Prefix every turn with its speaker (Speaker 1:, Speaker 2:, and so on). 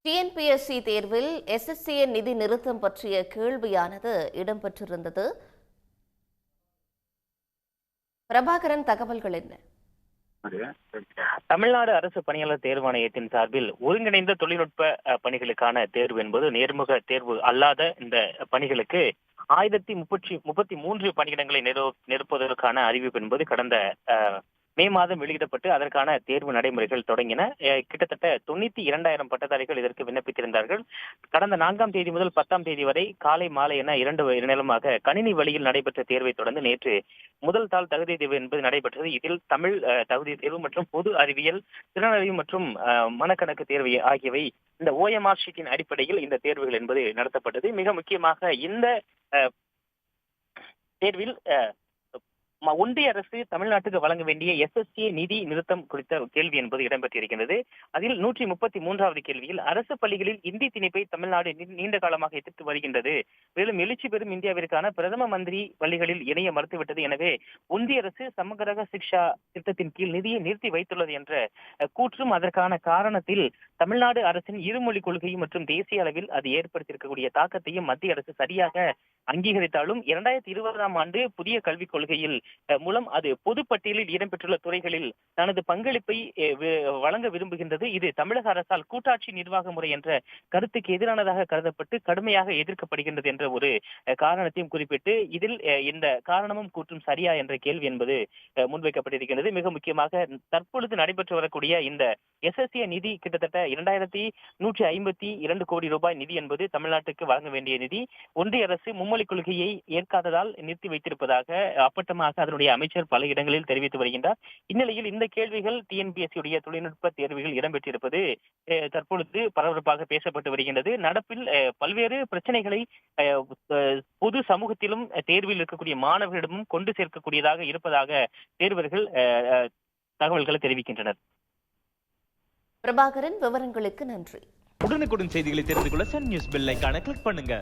Speaker 1: TNPSC தேர்வில் எஸ்எஸ்சிஎன் நிதி நிறுத்தம் பற்றிய கேள்வியானது இடம்பெற்றிருந்தது. பிரபாகரன், தகவல்கள் என்ன?
Speaker 2: தமிழ்நாடு அரசு பணியாளர் தேர்வாணையத்தின் சார்பில் ஒருங்கிணைந்த தொழில்நுட்ப பணிகளுக்கான தேர்வு என்பது நேர்முக தேர்வு அல்லாத இந்த பணிகளுக்கு 1033 பணியிடங்களை நிரப்புவதற்கான அறிவிப்பு என்பது கடந்த மே மாதம் வெளியிடப்பட்டு அதற்கான தேர்வு நடைமுறைகள் தொடங்கின. கிட்டத்தட்ட 92,000 பட்டதாரிகள் இதற்கு விண்ணப்பித்திருந்தார்கள். கடந்த 4ஆம் தேதி முதல் 10ஆம் தேதி வரை காலை மாலை என இரண்டு நிலமாக கணினி வழியில் நடைபெற்ற தேர்வை தொடர்ந்து நேற்று முதல் தாள் தகுதி தேர்வு என்பது நடைபெற்றது. இதில் தமிழ் தகுதி தேர்வு மற்றும் பொது அறிவியல், திறனறிவு மற்றும் மனக்கணக்கு தேர்வு ஆகியவை இந்த OMR ஷீட்டின் அடிப்படையில் இந்த தேர்வுகள் என்பது நடத்தப்பட்டது. மிக முக்கியமாக இந்த தேர்வில் ஒன்றிய அரசு தமிழ்நாட்டுக்கு வழங்க வேண்டிய எஸ்எஸ்சி நிதி நிறுத்தம் குறித்த கேள்வி என்பது இடம்பெற்றிருக்கிறது. அதில் 133வது கேள்வியில் அரசு பள்ளிகளில் இந்தி திணிப்பை தமிழ்நாடு நீண்ட காலமாக எதிர்த்து வருகின்றது. மேலும் எழுச்சி பெறும் இந்தியாவிற்கான பிரதம மந்திரி பள்ளிகளில் இணைய மறுத்துவிட்டது. எனவே ஒன்றிய அரசு சமகரக சிக்ஷா திட்டத்தின் கீழ் நிதியை நிறுத்தி வைத்துள்ளது என்ற கூற்றும் அதற்கான காரணத்தில் தமிழ்நாடு அரசின் இருமொழி கொள்கை மற்றும் தேசிய அளவில் அது ஏற்படுத்தியிருக்கக்கூடிய தாக்கத்தையும் மத்திய அரசு சரியாக அங்கீகரித்தாலும் 2020ஆம் ஆண்டு புதிய கல்விக் கொள்கையில் மூலம் அது பொதுப்பட்டியலில் இடம்பெற்றுள்ள துறைகளில் தனது பங்களிப்பை வழங்க விரும்புகின்றது. இது தமிழக அரசால் கூட்டாட்சி நிர்வாக முறை என்ற கருத்துக்கு எதிரானதாக கருதப்பட்டு கடுமையாக எதிர்க்கப்படுகின்றது என்ற ஒரு காரணத்தையும் குறிப்பிட்டு இதில் இந்த காரணமும் கூற்றும் சரியா என்ற கேள்வி என்பது முன்வைக்கப்பட்டிருக்கிறது. மிக முக்கியமாக தற்பொழுது நடைபெற்று வரக்கூடிய இந்த எஸ்எஸ்சி நிதி கிட்டத்தட்ட 2,152 கோடி ரூபாய் நிதி என்பது தமிழ்நாட்டுக்கு வழங்க வேண்டிய நிதி ஒன்றிய அரசு மும்மொழி கொள்கையை ஏற்காததால் நிறுத்தி வைத்திருப்பதாக அப்பட்டமாக அதனுடைய அமைச்சர் பல இடங்களில் தெரிவித்து வருகின்றார். இந்நிலையில் இந்த கேள்விகள் டிஎன்பிஎஸ்சி தொழில்நுட்ப தேர்வுகள் இடம்பெற்றிருப்பது தற்பொழுது பரபரப்பாக பேசப்பட்டு வருகின்றது. நடப்பில் பல்வேறு பிரச்சனைகளை பொது சமூகத்திலும் தேர்வில் இருக்கக்கூடிய மாணவர்களிடமும் கொண்டு சேர்க்கக்கூடியதாக இருப்பதாக தேர்வர்கள் தகவல்களை தெரிவிக்கின்றனர்.
Speaker 1: பிரபாகரன், விவரங்களுக்கு நன்றி.
Speaker 3: உடனுக்குடன் செய்திகளை தெரிந்து கொள்ள சன் நியூஸ் பெல் ஐகானை கிளிக் பண்ணுங்க.